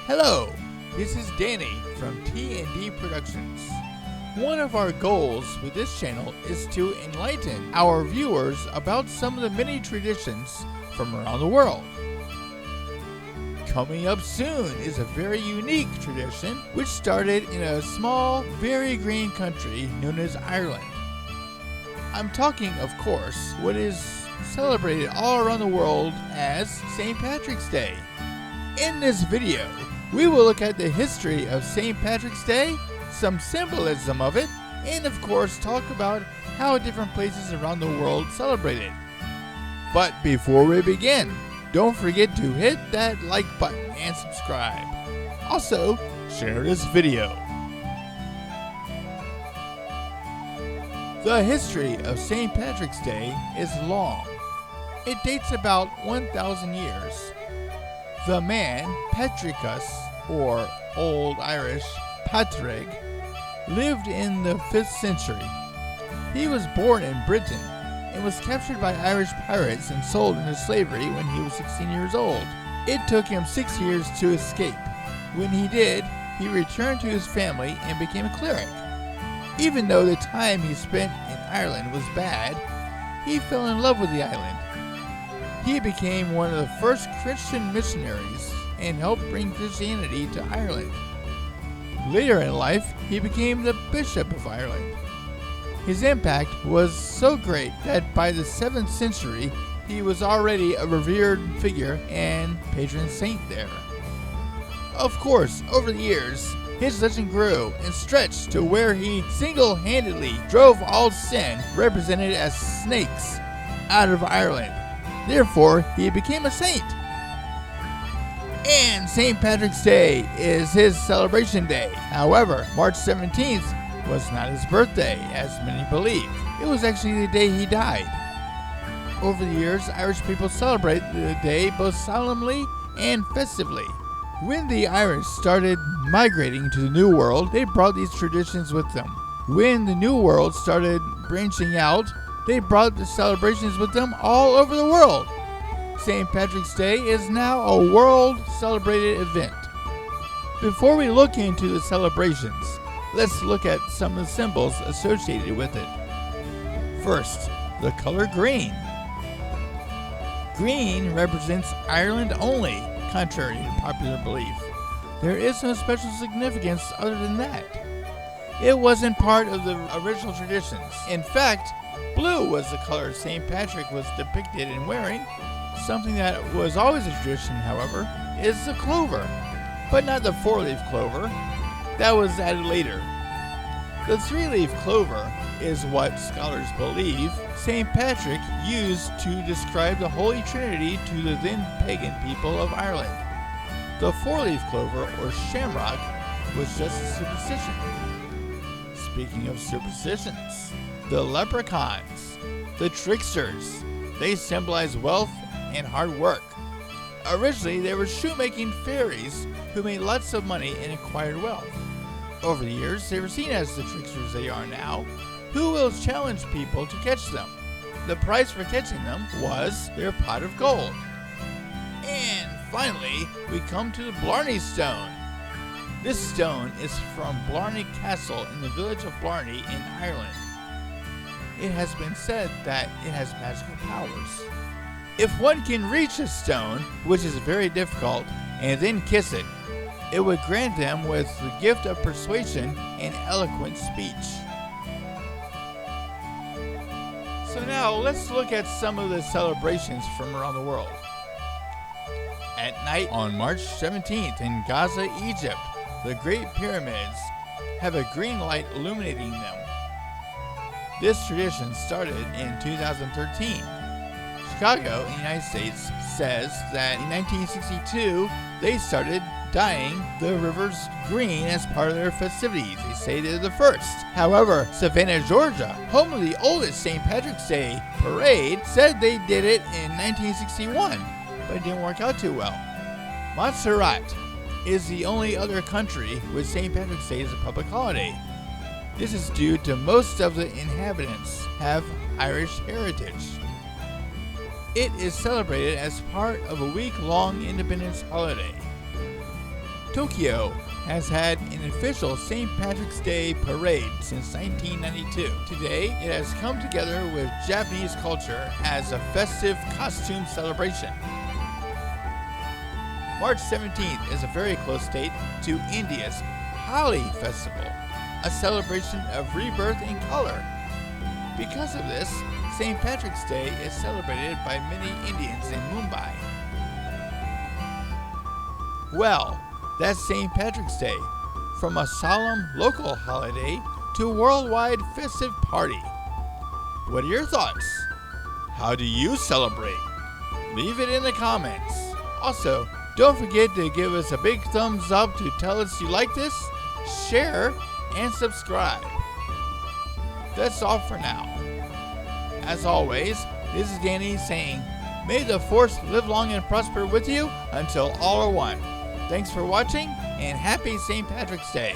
Hello, this is Danny from T&D Productions. One of our goals with this channel is to enlighten our viewers about some of the many traditions from around the world. Coming up soon is a very unique tradition which started in a small, very green country known as Ireland. I'm talking, of course, what is celebrated all around the world as St. Patrick's Day. In this video, we will look at the history of St. Patrick's Day, some symbolism of it, and of course talk about how different places around the world celebrate it. But before we begin, don't forget to hit that like button and subscribe. Also, share this video. The history of St. Patrick's Day is long. It dates about 1,000 years. The man, Patricus, or Old Irish Patrick, lived in the 5th century. He was born in Britain and was captured by Irish pirates and sold into slavery when he was 16 years old. It took him 6 years to escape. When he did, he returned to his family and became a cleric. Even though the time he spent in Ireland was bad, he fell in love with the island. He became one of the first Christian missionaries and helped bring Christianity to Ireland. Later in life, he became the Bishop of Ireland. His impact was so great that by the 7th century, he was already a revered figure and patron saint there. Of course, over the years, his legend grew and stretched to where he single-handedly drove all sin, represented as snakes, out of Ireland. Therefore, he became a saint. And St. Patrick's Day is his celebration day. However, March 17th was not his birthday, as many believe. It was actually the day he died. Over the years, Irish people celebrate the day both solemnly and festively. When the Irish started migrating to the New World, they brought these traditions with them. When the New World started branching out, they brought the celebrations with them all over the world. St. Patrick's Day is now a world celebrated event. Before we look into the celebrations, let's look at some of the symbols associated with it. First, the color green. Green represents Ireland only, contrary to popular belief. There is no special significance other than that. It wasn't part of the original traditions. In fact, blue was the color St. Patrick was depicted in wearing. Something that was always a tradition, however, is the clover, but not the 4-leaf clover. That was added later. The 3-leaf clover is what scholars believe St. Patrick used to describe the Holy Trinity to the then pagan people of Ireland. The 4-leaf clover, or shamrock, was just a superstition. Speaking of superstitions, the leprechauns, the tricksters, they symbolize wealth and hard work. Originally, they were shoemaking fairies who made lots of money and acquired wealth. Over the years, they were seen as the tricksters they are now, who will challenge people to catch them. The price for catching them was their pot of gold. And finally, we come to the Blarney Stone. This stone is from Blarney Castle in the village of Blarney in Ireland. It has been said that it has magical powers. If one can reach a stone, which is very difficult, and then kiss it, it would grant them with the gift of persuasion and eloquent speech. So now let's look at some of the celebrations from around the world. At night on March 17th in Gaza, Egypt, the Great Pyramids have a green light illuminating them. This tradition started in 2013. Chicago in the United States says that in 1962 they started dyeing the rivers green as part of their festivities. They say they're the first. However, Savannah, Georgia, home of the oldest St. Patrick's Day parade, said they did it in 1961, but it didn't work out too well. Montserrat is the only other country with St. Patrick's Day as a public holiday. This is due to most of the inhabitants have Irish heritage. It is celebrated as part of a week-long independence holiday. Tokyo has had an official St. Patrick's Day parade since 1992. Today, it has come together with Japanese culture as a festive costume celebration. March 17th is a very close date to India's Holi Festival, a celebration of rebirth in color. Because of this, St. Patrick's Day is celebrated by many Indians in Mumbai. Well, that's St. Patrick's Day. From a solemn local holiday to a worldwide festive party. What are your thoughts? How do you celebrate? Leave it in the comments. Also, don't forget to give us a big thumbs up to tell us you like this, share, and subscribe. That's all for now. As always, this is Danny saying, may the Force live long and prosper with you until all are one. Thanks for watching, and happy St. Patrick's Day.